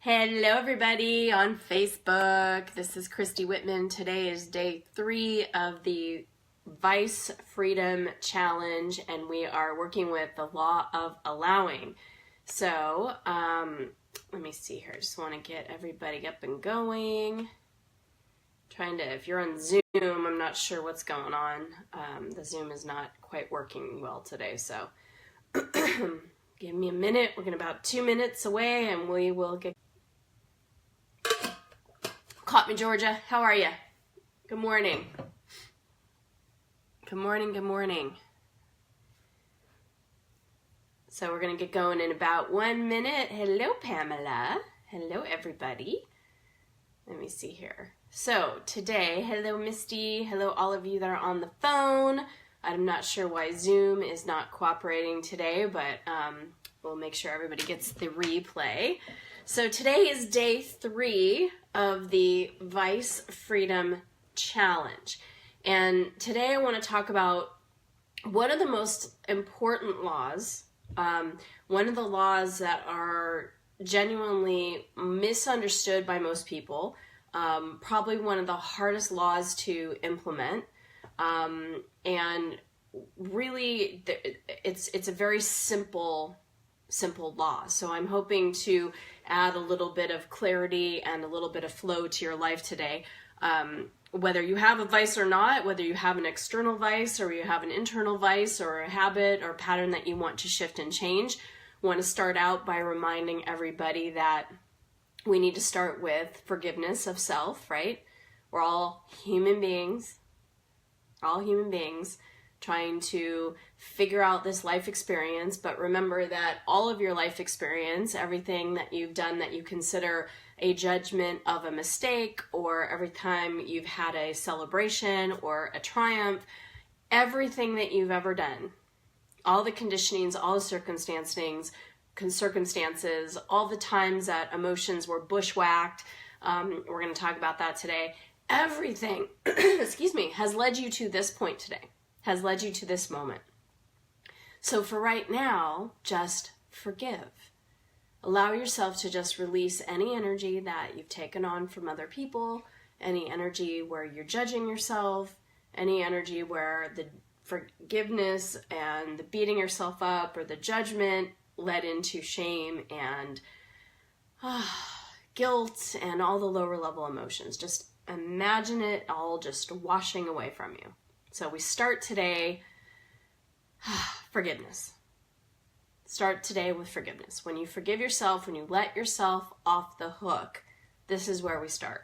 Hello everybody on Facebook. This is Christy Whitman. Today is day 3 of the Vice Freedom Challenge, and we are working with the law of allowing. So, let me see here. Just want to get everybody up and going. If you're on Zoom, I'm not sure what's going on. The Zoom is not quite working well today, so give me a minute. We're going about 2 minutes away, and we will get... Caught me, Georgia. How are you? Good morning. Good morning, good morning. So we're going to get going in about 1 minute. Hello, Pamela. Hello, everybody. Let me see here. So today, hello, Misty. Hello, all of you that are on the phone. I'm not sure why Zoom is not cooperating today, but we'll make sure everybody gets the replay. So today is day 3 of the Vice Freedom Challenge. And today I want to talk about one of the most important laws, one of the laws that are genuinely misunderstood by most people, probably one of the hardest laws to implement, and really it's a very simple law. So I'm hoping to add a little bit of clarity and a little bit of flow to your life today. Whether you have a vice or not, whether you have an external vice or you have an internal vice or a habit or pattern that you want to shift and change, I want to start out by reminding everybody that we need to start with forgiveness of self, right? We're all human beings. Trying to figure out this life experience, but remember that all of your life experience, everything that you've done that you consider a judgment of a mistake, or every time you've had a celebration or a triumph, everything that you've ever done, all the conditionings, all the circumstances, all the times that emotions were bushwhacked, we're going to talk about that today. Everything, excuse me, has led you to this point today. Has led you to this moment. So for right now, just forgive. Allow yourself to just release any energy that you've taken on from other people, any energy where you're judging yourself, any energy where the forgiveness and the beating yourself up or the judgment led into shame and guilt and all the lower level emotions. Just imagine it all just washing away from you. So we start today, forgiveness. Start today with forgiveness. When you forgive yourself, when you let yourself off the hook, this is where we start.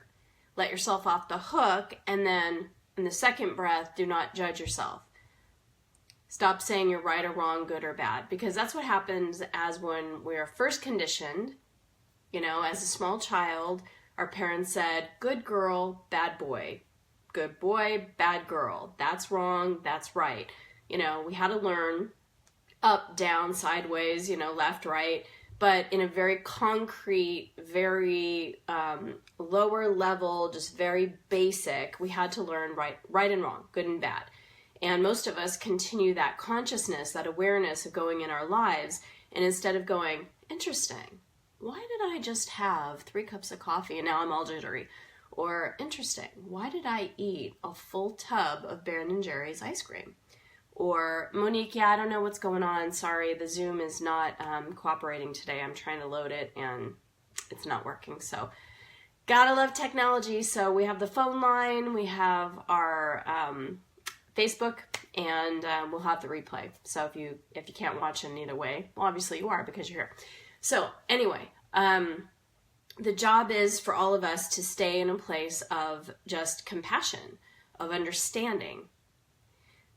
Let yourself off the hook, and then in the second breath, do not judge yourself. Stop saying you're right or wrong, good or bad, because that's what happens as when we are first conditioned. You know, as a small child, our parents said, good girl, bad boy. Good boy, bad girl. That's wrong, that's right. You know, we had to learn up, down, sideways, left, right, but in a very concrete, very lower level, just very basic, we had to learn right and wrong, good and bad. And most of us continue that consciousness, that awareness of going in our lives, and instead of going, interesting, why did I just have 3 cups of coffee and now I'm all jittery? Or, interesting, why did I eat a full tub of Ben & Jerry's ice cream? Or, Monique, I don't know what's going on. Sorry, the Zoom is not cooperating today. I'm trying to load it and it's not working. So, gotta love technology. So, we have the phone line, we have our Facebook, and we'll have the replay. So, if you can't watch in either way, well, obviously you are because you're here. So, anyway, the job is for all of us to stay in a place of just compassion, of understanding,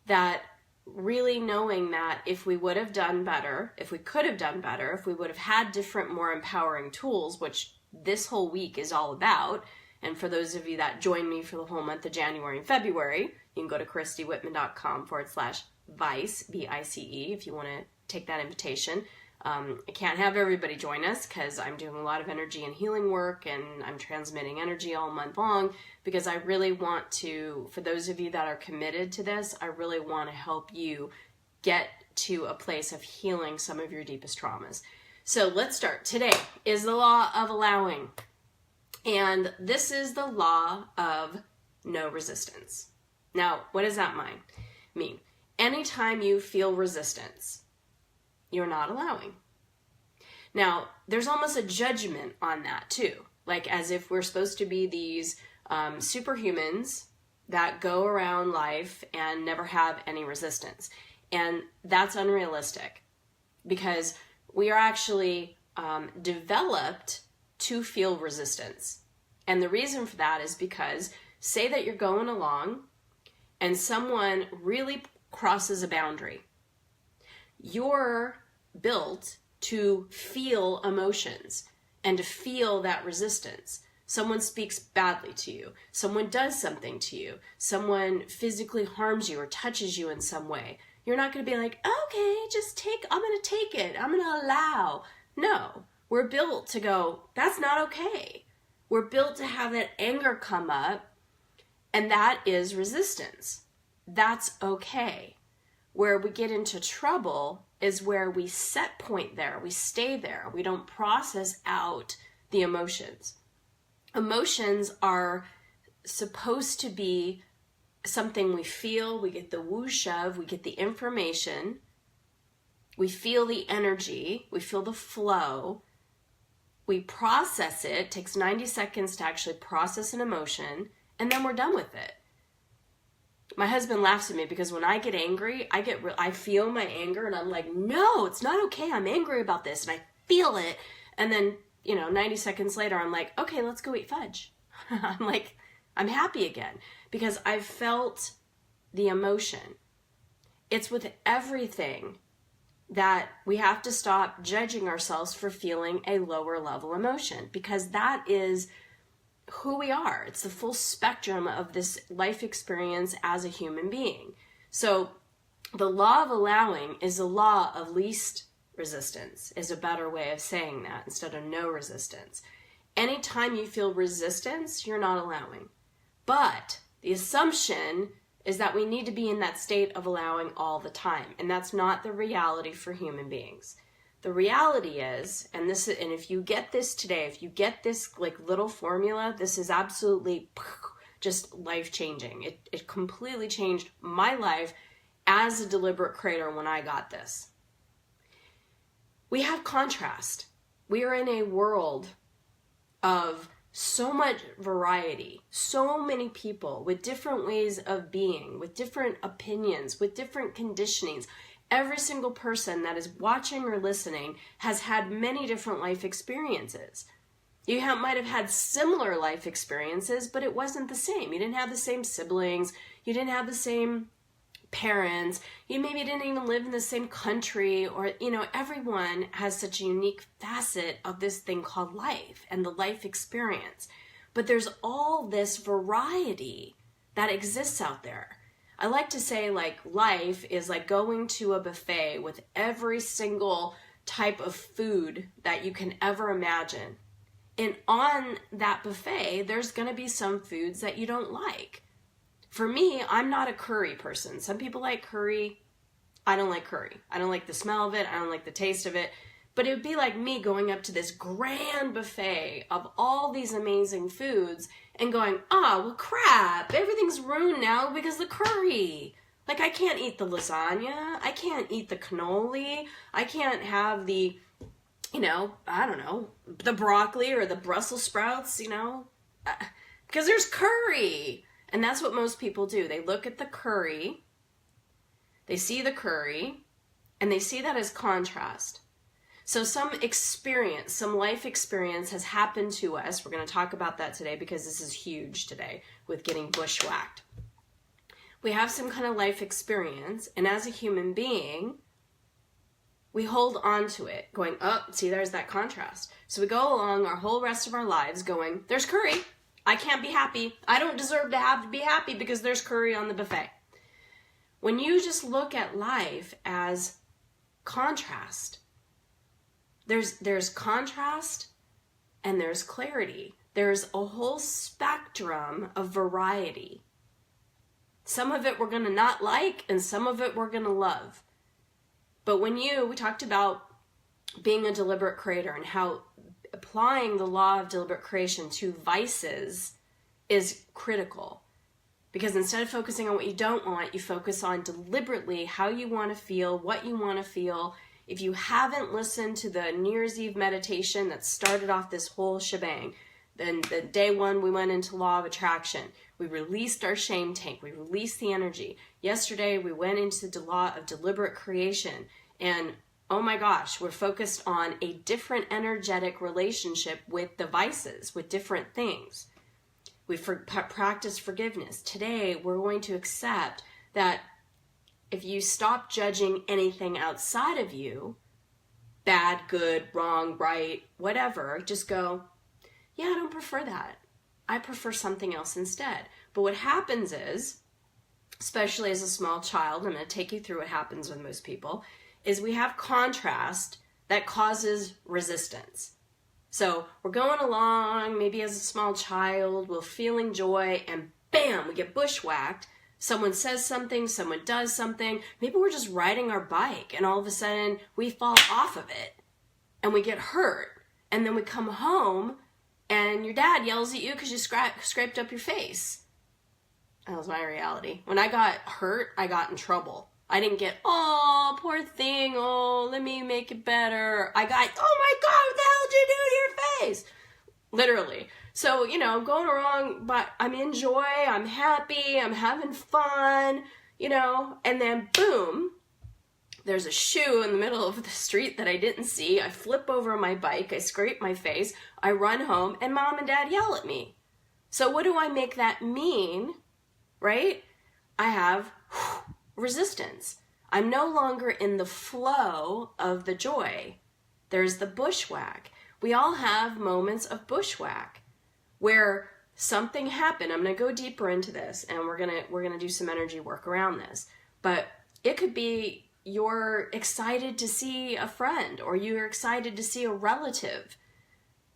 that really knowing that if we would have done better, if we could have done better, if we would have had different, more empowering tools, which this whole week is all about, and for those of you that join me for the whole month of January and February, you can go to christywhitman.com/vice, V-I-C-E, if you want to take that invitation. I can't have everybody join us because I'm doing a lot of energy and healing work, and I'm transmitting energy all month long because I really want to, for those of you that are committed to this, I really want to help you get to a place of healing some of your deepest traumas. So let's start. Today is the law of allowing. And this is the law of no resistance. Now, what does that mean? Anytime you feel resistance, you're not allowing. Now, there's almost a judgment on that too. Like as if we're supposed to be these superhumans that go around life and never have any resistance. And that's unrealistic because we are actually developed to feel resistance. And the reason for that is because say that you're going along and someone really crosses a boundary. You're built to feel emotions and to feel that resistance. Someone speaks badly to you. Someone does something to you. Someone physically harms you or touches you in some way. You're not going to be like, okay, I'm going to take it. I'm going to allow. No, we're built to go, that's not okay. We're built to have that anger come up, and that is resistance. That's okay. Where we get into trouble is where we set point there. We stay there. We don't process out the emotions. Emotions are supposed to be something we feel, we get the whoosh of, we get the information, we feel the energy, we feel the flow, we process it. It takes 90 seconds to actually process an emotion, and then we're done with it. My husband laughs at me because when I get angry, I feel my anger and I'm like, no, it's not okay. I'm angry about this, and I feel it. And then, 90 seconds later, I'm like, okay, let's go eat fudge. I'm happy again because I've felt the emotion. It's with everything that we have to stop judging ourselves for feeling a lower level emotion because that is who we are. It's the full spectrum of this life experience as a human being. So the law of allowing is the law of least resistance, is a better way of saying that instead of no resistance. Anytime you feel resistance, you're not allowing. But the assumption is that we need to be in that state of allowing all the time. And that's not the reality for human beings. The reality is, and if you get this today, if you get this little formula, this is absolutely just life-changing. It completely changed my life as a deliberate creator when I got this. We have contrast. We are in a world of so much variety, so many people with different ways of being, with different opinions, with different conditionings. Every single person that is watching or listening has had many different life experiences. You might have had similar life experiences, but it wasn't the same. You didn't have the same siblings. You didn't have the same parents. You maybe didn't even live in the same country, or, everyone has such a unique facet of this thing called life and the life experience. But there's all this variety that exists out there. I like to say life is like going to a buffet with every single type of food that you can ever imagine. And on that buffet, there's going to be some foods that you don't like. For me, I'm not a curry person. Some people like curry. I don't like curry. I don't like the smell of it. I don't like the taste of it. But it would be like me going up to this grand buffet of all these amazing foods and going, well, crap, everything's ruined now because of the curry. I can't eat the lasagna. I can't eat the cannoli. I can't have the, the broccoli or the Brussels sprouts, because there's curry. And that's what most people do. They look at the curry, they see the curry, and they see that as contrast. So some life experience has happened to us. We're going to talk about that today because this is huge today with getting bushwhacked. We have some kind of life experience, and as a human being, we hold on to it, going, see, there's that contrast. So we go along our whole rest of our lives going, there's curry. I can't be happy. I don't deserve to have to be happy because there's curry on the buffet. When you just look at life as contrast, there's contrast and there's clarity. There's a whole spectrum of variety. Some of it we're going to not like and some of it we're going to love. But we talked about being a deliberate creator and how applying the law of deliberate creation to vices is critical. Because instead of focusing on what you don't want, you focus on deliberately how you want to feel, what you want to feel. If you haven't listened to the New Year's Eve meditation that started off this whole shebang, then the day one we went into law of attraction. We released our shame tank. We released the energy. Yesterday we went into the law of deliberate creation. And oh my gosh, we're focused on a different energetic relationship with devices, with different things. We practice forgiveness. Today, we're going to accept that if you stop judging anything outside of you, bad, good, wrong, right, whatever, just go, yeah, I don't prefer that. I prefer something else instead. But what happens is, especially as a small child, I'm going to take you through what happens with most people, is we have contrast that causes resistance. So we're going along, maybe as a small child, we're feeling joy, and bam, we get bushwhacked. Someone says something, someone does something. Maybe we're just riding our bike, and all of a sudden we fall off of it, and we get hurt. And then we come home, and your dad yells at you because you scraped up your face. That was my reality. When I got hurt, I got in trouble. I didn't get, oh, poor thing, oh, let me make it better. I got, oh my God, what the hell did you do to your face? Literally. So, going along, but I'm in joy, I'm happy, I'm having fun, and then boom, there's a shoe in the middle of the street that I didn't see. I flip over my bike, I scrape my face, I run home, and mom and dad yell at me. So what do I make that mean, right? I have resistance. I'm no longer in the flow of the joy. There's the bushwhack. We all have moments of bushwhack where something happened. I'm going to go deeper into this, and we're going to do some energy work around this. But it could be you're excited to see a friend, or you're excited to see a relative.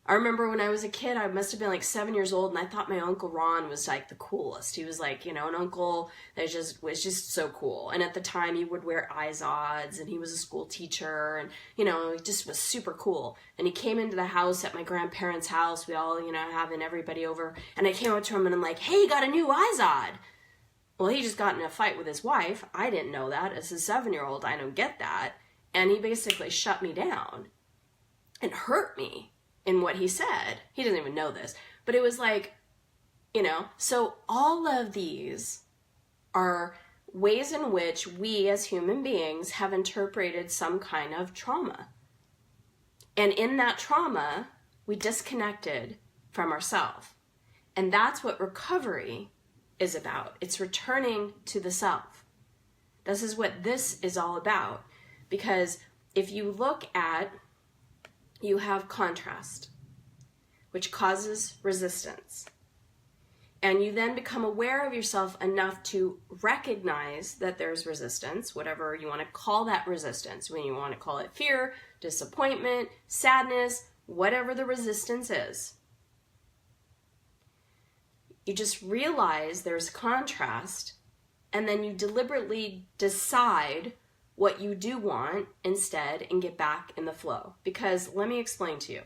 I remember when I was a kid, I must have been like 7 years old, and I thought my Uncle Ron was like the coolest. He was like, an uncle that was just so cool. And at the time, he would wear Izods, and he was a school teacher, and, he just was super cool. And he came into the house at my grandparents' house. We all, having everybody over. And I came up to him, and I'm like, hey, you got a new Izod. Well, he just got in a fight with his wife. I didn't know that. As a 7-year-old, I don't get that. And he basically shut me down and hurt me in what he said. He doesn't even know this. But it was like, so all of these are ways in which we as human beings have interpreted some kind of trauma. And in that trauma, we disconnected from ourselves. And that's what recovery is about. It's returning to the self. This is what this is all about. Because if you look at, you have contrast, which causes resistance. And you then become aware of yourself enough to recognize that there's resistance, whatever you want to call that resistance. When you want to call it fear, disappointment, sadness, whatever the resistance is. You just realize there's contrast, and then you deliberately decide what you do want instead and get back in the flow. Because let me explain to you.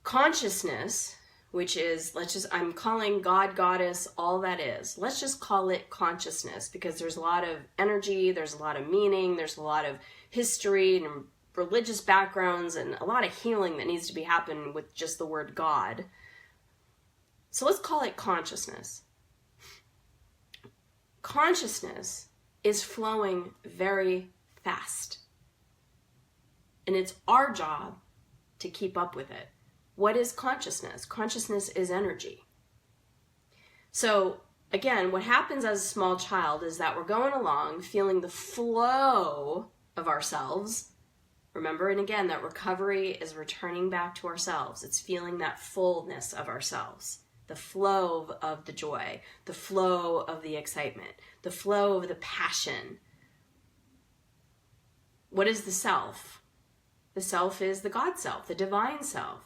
Consciousness, which is, I'm calling God, Goddess, all that is. Let's just call it consciousness, because there's a lot of energy, there's a lot of meaning, there's a lot of history and religious backgrounds and a lot of healing that needs to be happening with just the word God. So let's call it consciousness. Consciousness is flowing very fast. And it's our job to keep up with it. What is consciousness? Consciousness is energy. So again, what happens as a small child is that we're going along feeling the flow of ourselves. Remember, and again, that recovery is returning back to ourselves. It's feeling that fullness of ourselves. The flow of the joy, the flow of the excitement, the flow of the passion. What is the self? The self is the God self, the divine self.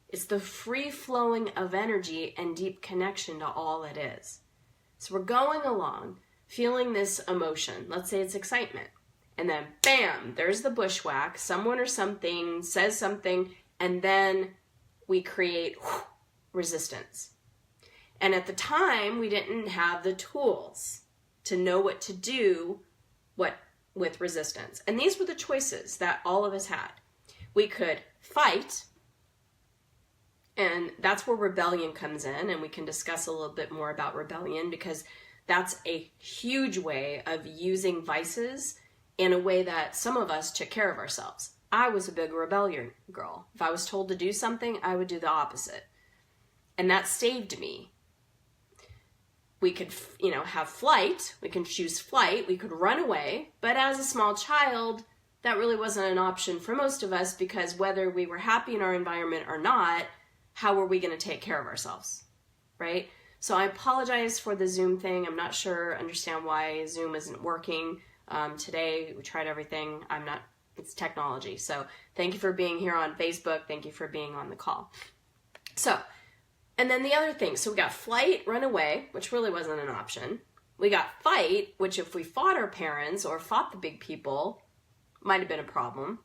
It's the free flowing of energy and deep connection to all it is. So we're going along, feeling this emotion. Let's say it's excitement. And then bam, there's the bushwhack. Someone or something says something, and then we create resistance. And at the time, we didn't have the tools to know what to do with resistance. And these were the choices that all of us had. We could fight, and that's where rebellion comes in, and we can discuss a little bit more about rebellion, because that's a huge way of using vices in a way that some of us took care of ourselves. I was a big rebellion girl. If I was told to do something, I would do the opposite. And that saved me. We could, have flight. We can choose flight. We could run away. But as a small child, that really wasn't an option for most of us, because whether we were happy in our environment or not, how were we going to take care of ourselves, right? So I apologize for the Zoom thing. I'm not sure, understand why Zoom isn't working. Today, we tried everything. It's technology. So thank you for being here on Facebook. Thank you for being on the call. So, and then the other thing, so we got flight, run away, which really wasn't an option. We got fight, which if we fought our parents or fought the big people, might have been a problem.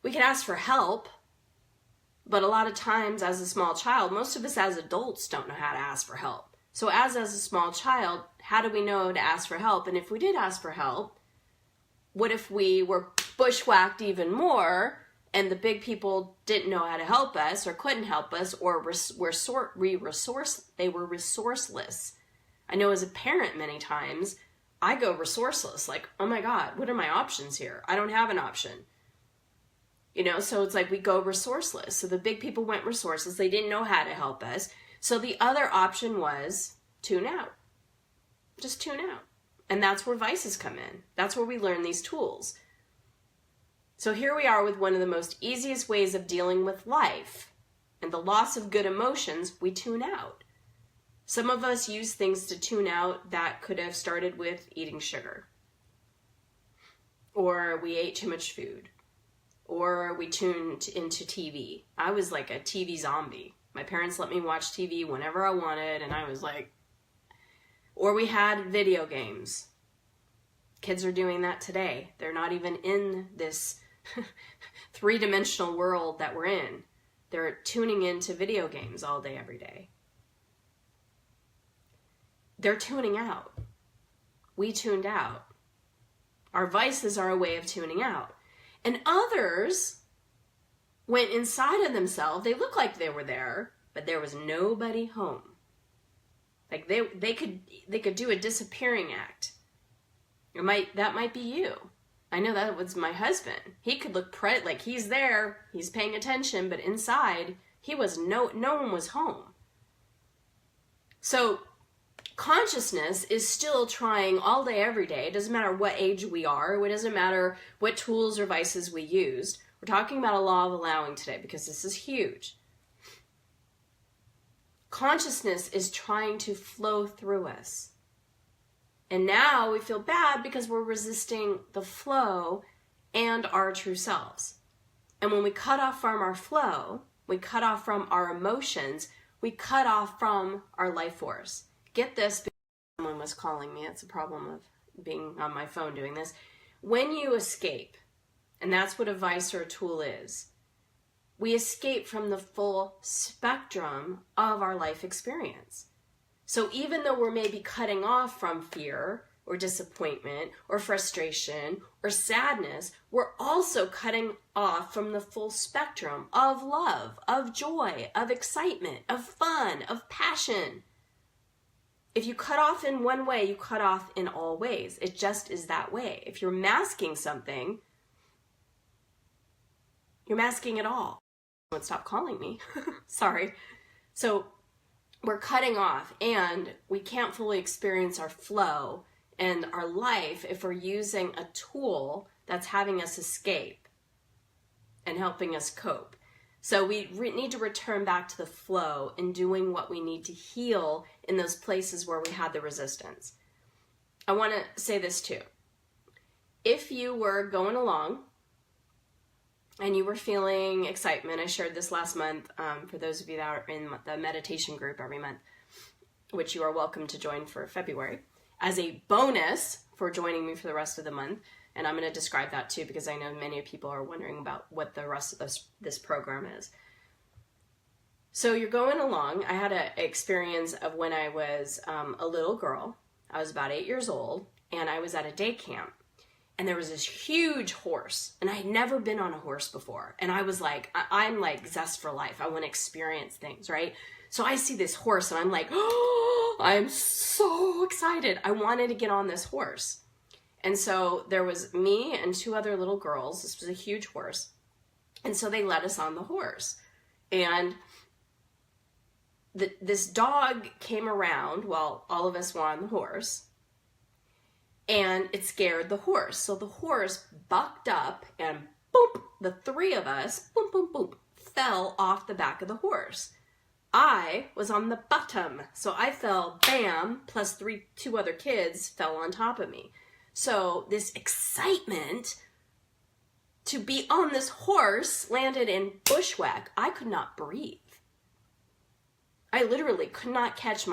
We could ask for help, but a lot of times as a small child, most of us as adults don't know how to ask for help. So as a small child, how do we know to ask for help? And if we did ask for help, what if we were bushwhacked even more and the big people didn't know how to help us or couldn't help us, or they were resourceless? I know as a parent many times, I go resourceless, like, oh my God, what are my options here? I don't have an option. So it's like we go resourceless. So the big people went resourceless. They didn't know how to help us. So the other option was tune out. Just tune out. And that's where vices come in. That's where we learn these tools. So here we are with one of the most easiest ways of dealing with life and the loss of good emotions. We tune out. Some of us use things to tune out that could have started with eating sugar, or we ate too much food, or we tuned into TV. I was like a TV zombie. My parents let me watch TV whenever I wanted, and I was like, or we had video games. Kids are doing that today. They're not even in this three-dimensional world that we're in. They're tuning into video games all day, every day. They're tuning out. We tuned out. Our vices are a way of tuning out. And others went inside of themselves. They looked like they were there, but there was nobody home. Like they could do a disappearing act. That might be you. I know that was my husband. He could look like he's there, he's paying attention, but inside no one was home. So consciousness is still trying all day, every day. It doesn't matter what age we are. It doesn't matter what tools or vices we used. We're talking about a law of allowing today because this is huge. Consciousness is trying to flow through us. And now we feel bad because we're resisting the flow and our true selves. And when we cut off from our flow, we cut off from our emotions, we cut off from our life force. Get this, because someone was calling me. It's a problem of being on my phone doing this. When you escape, and that's what a vice or a tool is, we escape from the full spectrum of our life experience. So even though we're maybe cutting off from fear or disappointment or frustration or sadness, we're also cutting off from the full spectrum of love, of joy, of excitement, of fun, of passion. If you cut off in one way, you cut off in all ways. It just is that way. If you're masking something, you're masking it all. Stop calling me. Sorry. So we're cutting off, and we can't fully experience our flow and our life if we're using a tool that's having us escape and helping us cope. So we need to return back to the flow and doing what we need to heal in those places where we had the resistance. I want to say this too. If you were going along and you were feeling excitement, I shared this last month for those of you that are in the meditation group every month, which you are welcome to join for February. as a bonus for joining me for the rest of the month. And I'm going to describe that too, because I know many people are wondering about what the rest of this program is. So you're going along. I had an experience of when I was a little girl. I was about 8 years old, and I was at a day camp. And there was this huge horse, and I had never been on a horse before. And I was like, I'm like zest for life. I want to experience things, right? So I see this horse, and I'm like, oh, I'm so excited. I wanted to get on this horse. And so there was me and 2 other little girls. This was a huge horse. And so they let us on the horse. And this dog came around while all of us were on the horse. And it scared the horse. So the horse bucked up and boop, the 3 of us, boom, boom, boom, fell off the back of the horse. I was on the bottom. So I fell, bam, plus 2 other kids fell on top of me. So this excitement to be on this horse landed in bushwhack. I could not breathe. I literally could not catch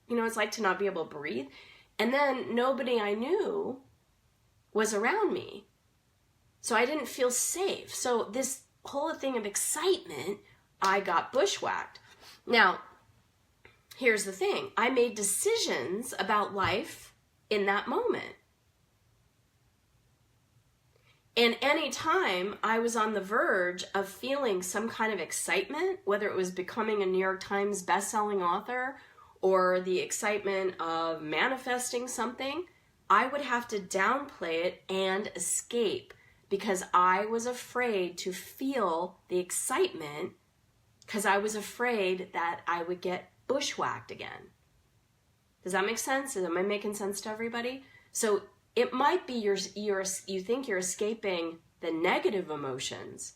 it's like to not be able to breathe. And then nobody I knew was around me. So I didn't feel safe. So this whole thing of excitement, I got bushwhacked. Now, here's the thing. I made decisions about life in that moment. And anytime I was on the verge of feeling some kind of excitement, whether it was becoming a New York Times bestselling author or the excitement of manifesting something, I would have to downplay it and escape because I was afraid to feel the excitement because I was afraid that I would get bushwhacked again. Does that make sense? Am I making sense to everybody? So it might be you think you're escaping the negative emotions,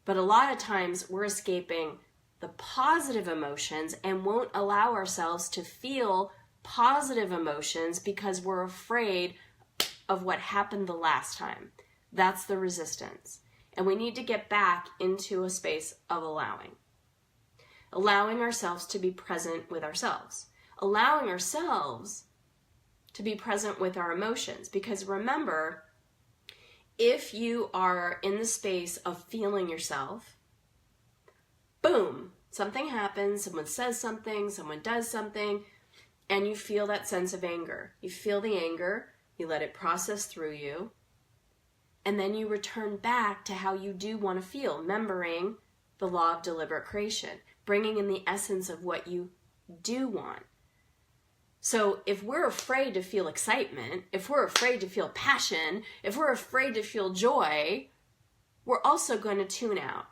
but a lot of times we're escaping the positive emotions and won't allow ourselves to feel positive emotions because we're afraid of what happened the last time. That's the resistance. And we need to get back into a space of allowing ourselves to be present with ourselves, allowing ourselves to be present with our emotions. Because remember, if you are in the space of feeling yourself, boom, something happens, someone says something, someone does something, and you feel that sense of anger. You feel the anger, you let it process through you, and then you return back to how you do want to feel, remembering the law of deliberate creation, bringing in the essence of what you do want. So if we're afraid to feel excitement, if we're afraid to feel passion, if we're afraid to feel joy, we're also going to tune out.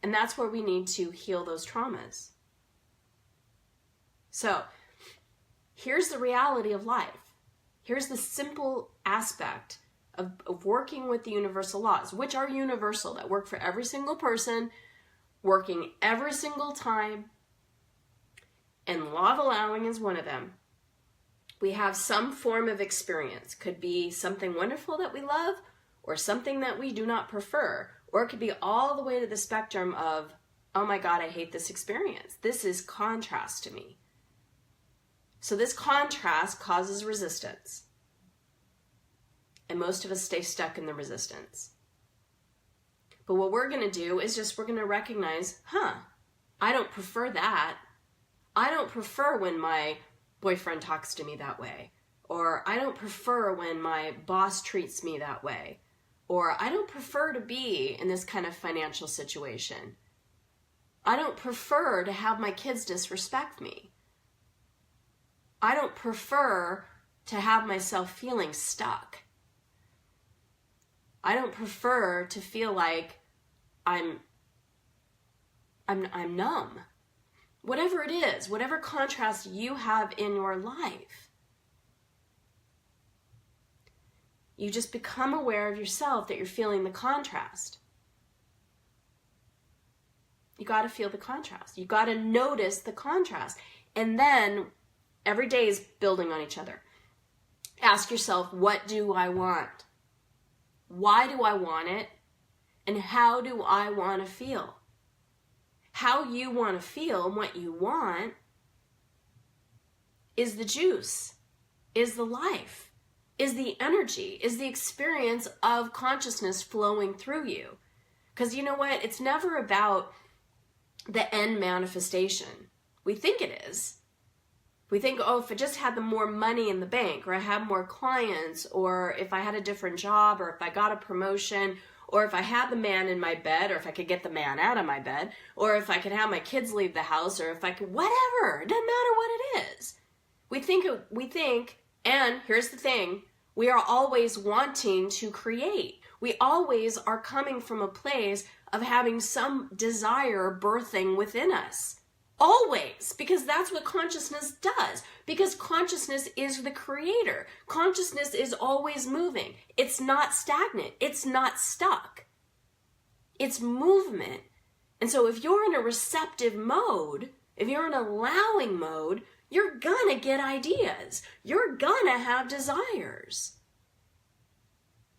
And that's where we need to heal those traumas. So here's the reality of life. Here's the simple aspect of working with the universal laws, which are universal, that work for every single person, working every single time. And law of allowing is one of them. We have some form of experience. Could be something wonderful that we love or something that we do not prefer. Or it could be all the way to the spectrum of, oh my God, I hate this experience. This is contrast to me. So this contrast causes resistance. And most of us stay stuck in the resistance. But what we're going to do is we're going to recognize, I don't prefer that. I don't prefer when my boyfriend talks to me that way. Or I don't prefer when my boss treats me that way. Or I don't prefer to be in this kind of financial situation. I don't prefer to have my kids disrespect me. I don't prefer to have myself feeling stuck. I don't prefer to feel like I'm numb. Whatever it is, whatever contrast you have in your life, you just become aware of yourself that you're feeling the contrast. You got to feel the contrast. You got to notice the contrast. And then every day is building on each other. Ask yourself, what do I want? Why do I want it? And how do I want to feel? How you want to feel and what you want is the juice, is the life, is the energy, is the experience of consciousness flowing through you. Because you know what? It's never about the end manifestation. We think it is. We think, oh, if I just had the more money in the bank, or I had more clients, or if I had a different job, or if I got a promotion, or if I had the man in my bed, or if I could get the man out of my bed, or if I could have my kids leave the house, or if I could, whatever. It doesn't matter what it is. We think, and here's the thing, we are always wanting to create. We always are coming from a place of having some desire birthing within us. Always, because that's what consciousness does. Because consciousness is the creator. Consciousness is always moving. It's not stagnant. It's not stuck. It's movement. And so if you're in a receptive mode, if you're in allowing mode, you're gonna get ideas. You're gonna have desires.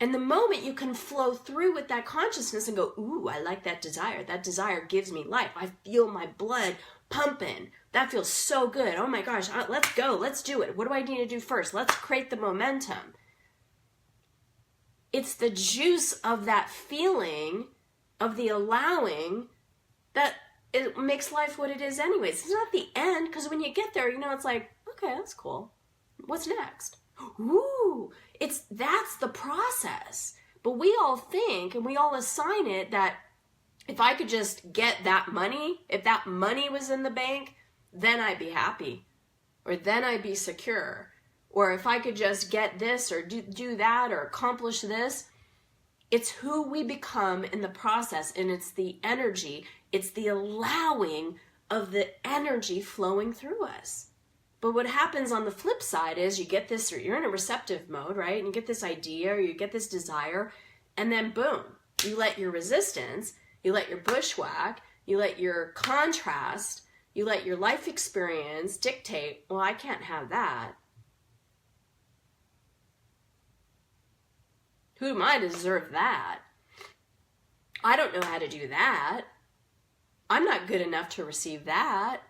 And the moment you can flow through with that consciousness and go, ooh, I like that desire. That desire gives me life. I feel my blood pumping. That feels so good. Oh my gosh, let's go. Let's do it. What do I need to do first? Let's create the momentum. It's the juice of that feeling, of the allowing, that it makes life what it is anyways. It's not the end, because when you get there, it's like, okay, that's cool. What's next? Ooh, that's the process. But we all think, and we all assign it, that if I could just get that money, if that money was in the bank, then I'd be happy, or then I'd be secure, or if I could just get this, or do that, or accomplish this. It's who we become in the process, and it's the energy, it's the allowing of the energy flowing through us. But what happens on the flip side is you get this, or you're in a receptive mode, right? And you get this idea, or you get this desire, and then boom, you let your resistance, you let your bushwhack, you let your contrast, you let your life experience dictate, well, I can't have that. Who am I to deserve that? I don't know how to do that. I'm not good enough to receive that.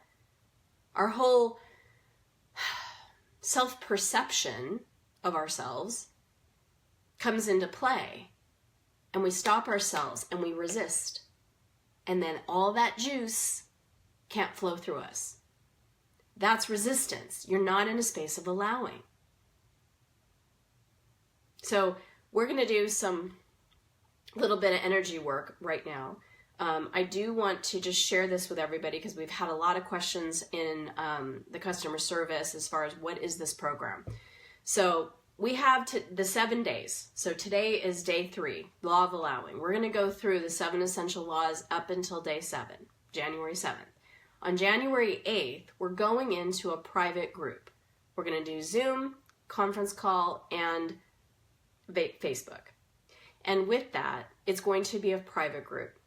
Our whole self-perception of ourselves comes into play, and we stop ourselves and we resist. And then all that juice can't flow through us. That's resistance. You're not in a space of allowing. So we're going to do some little bit of energy work right now. I do want to just share this with everybody because we've had a lot of questions in the customer service as far as what is this program. So we have the 7 days. So today is day 3, Law of Allowing. We're going to go through the 7 essential laws up until day 7, January 7th. On January 8th, we're going into a private group. We're going to do Zoom, conference call, and Facebook. And with that, it's going to be a private group.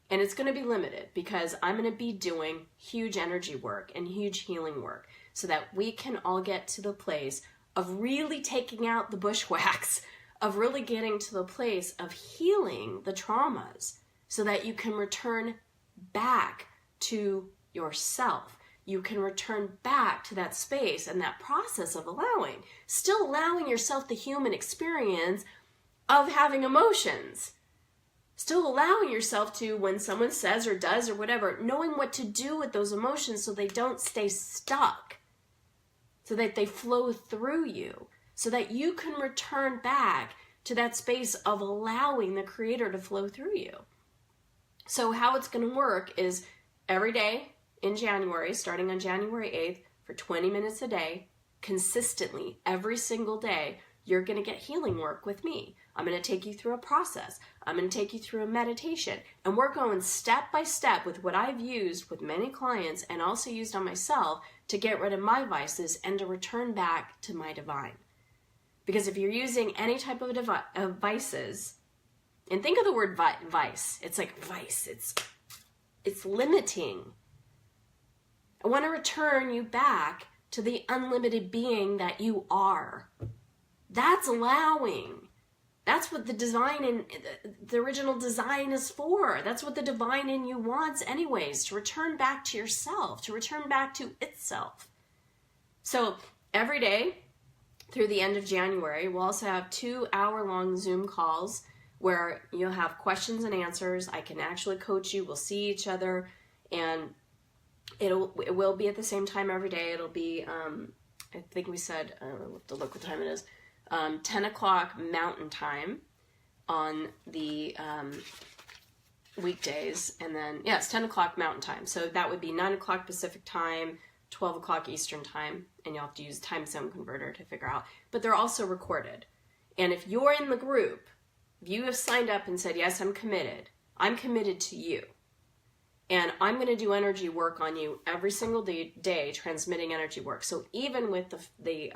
And it's going to be limited because I'm going to be doing huge energy work and huge healing work so that we can all get to the place of really taking out the bushwhacks, of really getting to the place of healing the traumas so that you can return back to yourself. You can return back to that space and that process of allowing, still allowing yourself the human experience of having emotions. Still allowing yourself to, when someone says or does or whatever, knowing what to do with those emotions so they don't stay stuck, so that they flow through you, so that you can return back to that space of allowing the creator to flow through you. So how it's going to work is every day in January, starting on January 8th, for 20 minutes a day, consistently, every single day, you're going to get healing work with me. I'm going to take you through a process. I'm going to take you through a meditation. And we're going step by step with what I've used with many clients and also used on myself to get rid of my vices and to return back to my divine. Because if you're using any type of vices, and think of the word vice. It's like vice. It's limiting. I want to return you back to the unlimited being that you are. That's allowing. That's what the design in the original design is for. That's what the divine in you wants anyways, to return back to yourself, to return back to itself. So every day through the end of January, we'll also have 2-hour-long Zoom calls where you'll have questions and answers. I can actually coach you. We'll see each other, and it will be at the same time every day. It'll be, I think we said, we'll have to look what time it is, 10 o'clock Mountain Time on the weekdays, and then, yeah, it's 10 o'clock Mountain Time. So that would be 9 o'clock Pacific Time, 12 o'clock Eastern Time, and you'll have to use time zone converter to figure out. But they're also recorded. And if you're in the group, if you have signed up and said, yes, I'm committed to you. And I'm going to do energy work on you every single day, transmitting energy work. So even with the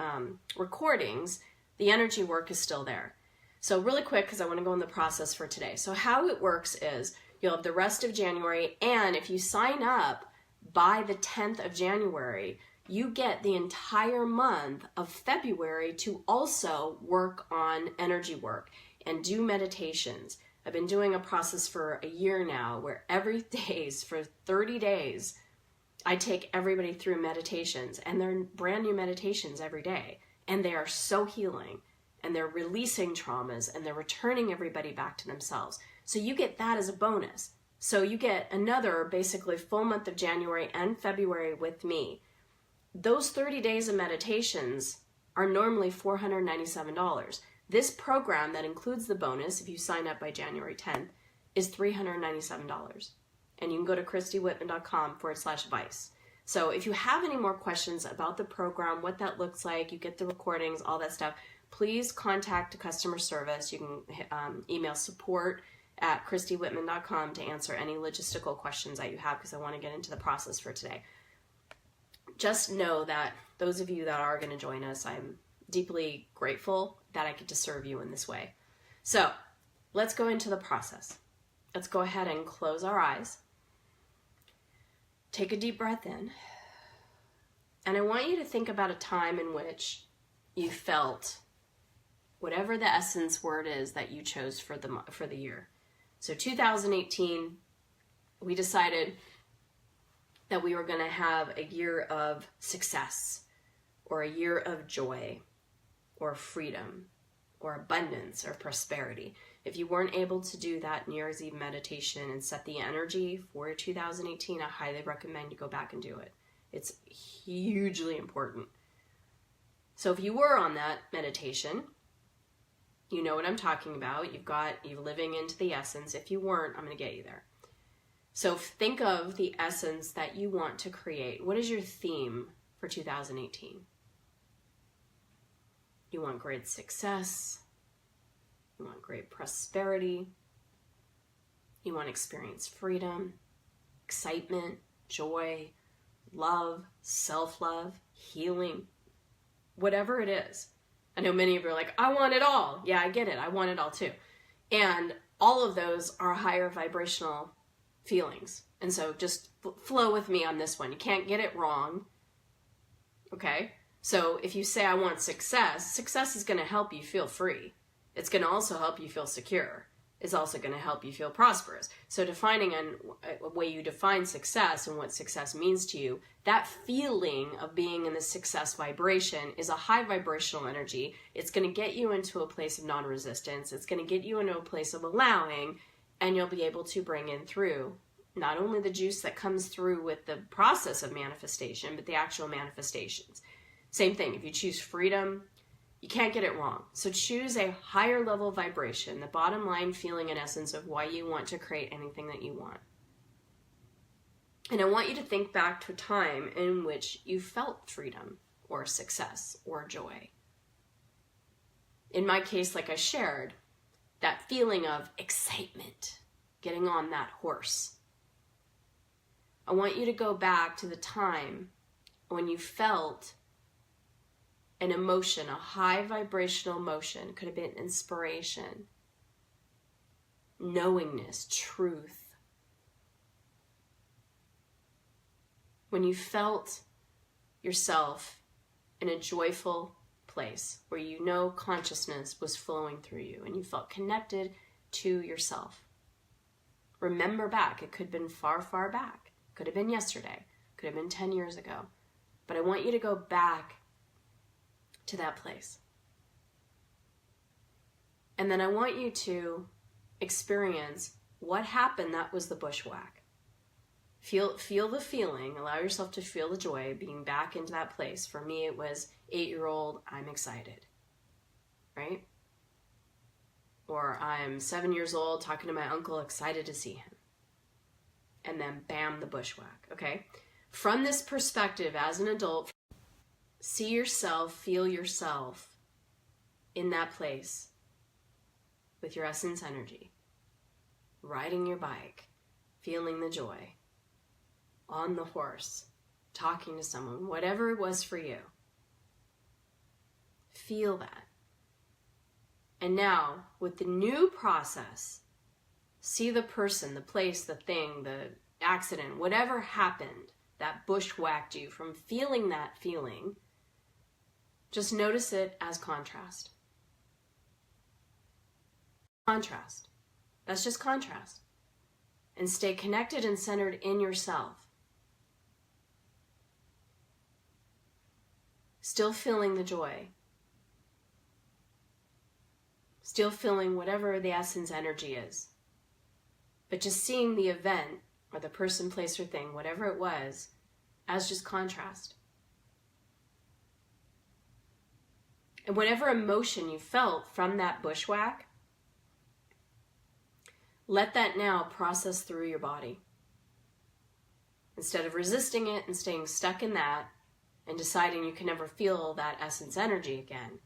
recordings, the energy work is still there. So really quick, because I want to go in the process for today. So how it works is you'll have the rest of January, and if you sign up by the 10th of January, you get the entire month of February to also work on energy work and do meditations. I've been doing a process for a year now where every day for 30 days, I take everybody through meditations, and they're brand new meditations every day. And they are so healing, and they're releasing traumas, and they're returning everybody back to themselves. So you get that as a bonus. So you get another basically full month of January and February with me. Those 30 days of meditations are normally $497. This program that includes the bonus, if you sign up by January 10th, is $397. And you can go to ChristyWhitman.com/advice. So if you have any more questions about the program, what that looks like, you get the recordings, all that stuff, please contact customer service. You can email support@ChristyWhitman.com to answer any logistical questions that you have, because I want to get into the process for today. Just know that those of you that are going to join us, I'm deeply grateful that I get to serve you in this way. So let's go into the process. Let's go ahead and close our eyes. Take a deep breath in. And I want you to think about a time in which you felt whatever the essence word is that you chose for the year. So 2018, we decided that we were going to have a year of success, or a year of joy, or freedom, or abundance, or prosperity. If you weren't able to do that New Year's Eve meditation and set the energy for 2018, I highly recommend you go back and do it. It's hugely important. So if you were on that meditation, you know what I'm talking about. You're living into the essence. If you weren't, I'm going to get you there. So think of the essence that you want to create. What is your theme for 2018? You want great success. You want great prosperity. You want to experience freedom, excitement, joy, love, self-love, healing, whatever it is. I know many of you are like, I want it all. Yeah, I get it. I want it all too. And all of those are higher vibrational feelings. And so just flow with me on this one. You can't get it wrong. Okay? So if you say, I want success, success is going to help you feel free. It's going to also help you feel secure. It's also going to help you feel prosperous. So defining a way you define success and what success means to you, that feeling of being in the success vibration is a high vibrational energy. It's going to get you into a place of non-resistance. It's going to get you into a place of allowing, and you'll be able to bring in through not only the juice that comes through with the process of manifestation, but the actual manifestations. Same thing, if you choose freedom, you can't get it wrong. So choose a higher level vibration, the bottom line feeling and essence of why you want to create anything that you want. And I want you to think back to a time in which you felt freedom or success or joy. In my case, like I shared, that feeling of excitement, getting on that horse. I want you to go back to the time when you felt an emotion, a high vibrational emotion. Could have been inspiration, knowingness, truth. When you felt yourself in a joyful place where you know consciousness was flowing through you and you felt connected to yourself. Remember back. It could have been far, far back. Could have been yesterday. Could have been 10 years ago. But I want you to go back to that place. And then I want you to experience what happened that was the bushwhack. Feel the feeling, allow yourself to feel the joy being back into that place. For me, it was 8-year-old, I'm excited, right? Or I'm 7 years old talking to my uncle, excited to see him. And then bam, the bushwhack, okay? From this perspective, as an adult, see yourself, feel yourself in that place with your essence energy, riding your bike, feeling the joy, on the horse, talking to someone, whatever it was for you. Feel that. And now, with the new process, see the person, the place, the thing, the accident, whatever happened that bushwhacked you from feeling that feeling, just notice it as contrast. Contrast. That's just contrast. And stay connected and centered in yourself. Still feeling the joy. Still feeling whatever the essence energy is. But just seeing the event, or the person, place, or thing, whatever it was, as just contrast. And whatever emotion you felt from that bushwhack, let that now process through your body. Instead of resisting it and staying stuck in that and deciding you can never feel that essence energy again,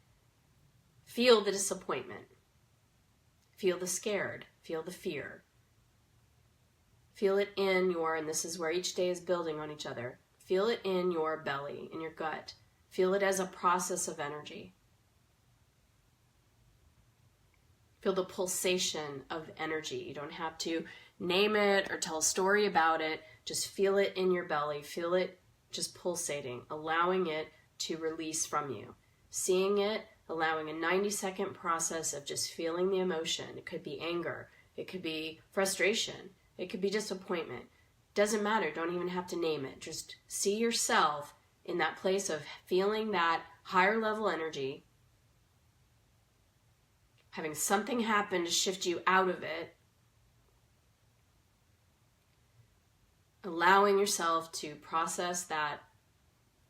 feel the disappointment. Feel the scared. Feel the fear. Feel it in your, and this is where each day is building on each other, feel it in your belly, in your gut. Feel it as a process of energy. Feel the pulsation of energy. You don't have to name it or tell a story about it. Just feel it in your belly. Feel it just pulsating, allowing it to release from you. Seeing it, allowing a 90-second process of just feeling the emotion. It could be anger. It could be frustration. It could be disappointment. Doesn't matter. Don't even have to name it. Just see yourself in that place of feeling that higher level energy, having something happen to shift you out of it, allowing yourself to process that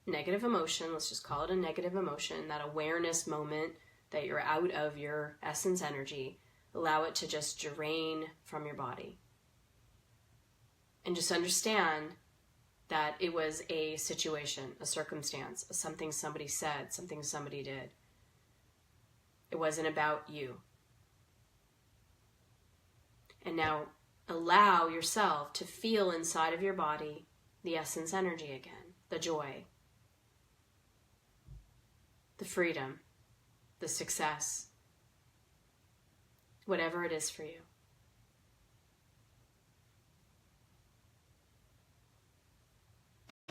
negative emotion, let's just call it a negative emotion, that awareness moment that you're out of your essence energy, allow it to just drain from your body. And just understand that it was a situation, a circumstance, something somebody said, something somebody did. It wasn't about you. And now allow yourself to feel inside of your body the essence energy again, the joy, the freedom, the success, whatever it is for you.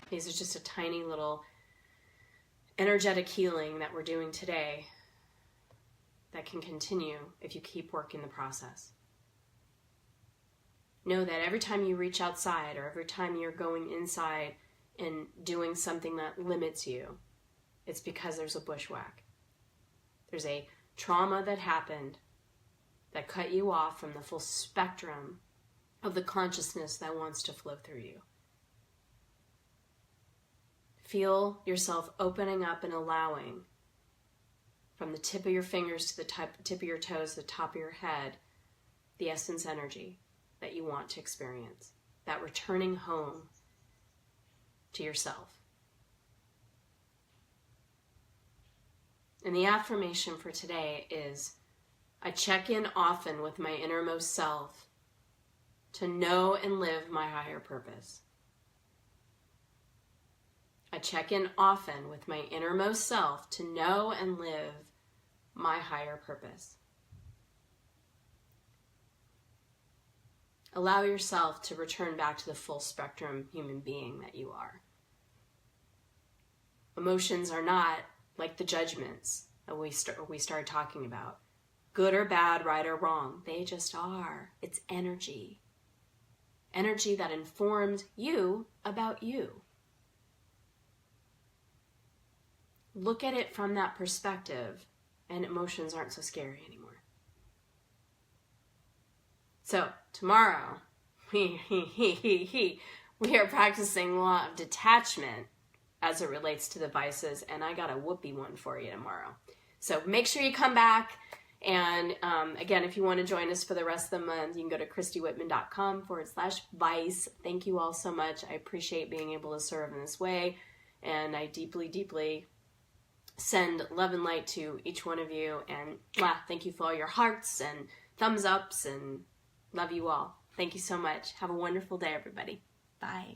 These are just a tiny little energetic healing that we're doing today that can continue if you keep working the process. Know that every time you reach outside or every time you're going inside and doing something that limits you, it's because there's a bushwhack. There's a trauma that happened that cut you off from the full spectrum of the consciousness that wants to flow through you. Feel yourself opening up and allowing, from the tip of your fingers to the tip of your toes, the top of your head, the essence energy that you want to experience, that returning home to yourself. And the affirmation for today is, I check in often with my innermost self to know and live my higher purpose. I check in often with my innermost self to know and live my higher purpose. Allow yourself to return back to the full spectrum human being that you are. Emotions are not like the judgments that we started talking about. Good or bad, right or wrong. They just are. It's energy. Energy that informs you about you. look at it from that perspective, and emotions aren't so scary anymore. So tomorrow, we are practicing law of detachment as it relates to the vices, and I got a whoopee one for you tomorrow. So make sure you come back. And again, if you want to join us for the rest of the month, you can go to christywhitman.com/vice. Thank you all so much. I appreciate being able to serve in this way. And I deeply, deeply send love and light to each one of you. And thank you for all your hearts and thumbs ups, and love you all. Thank you so much. Have a wonderful day, everybody. Bye.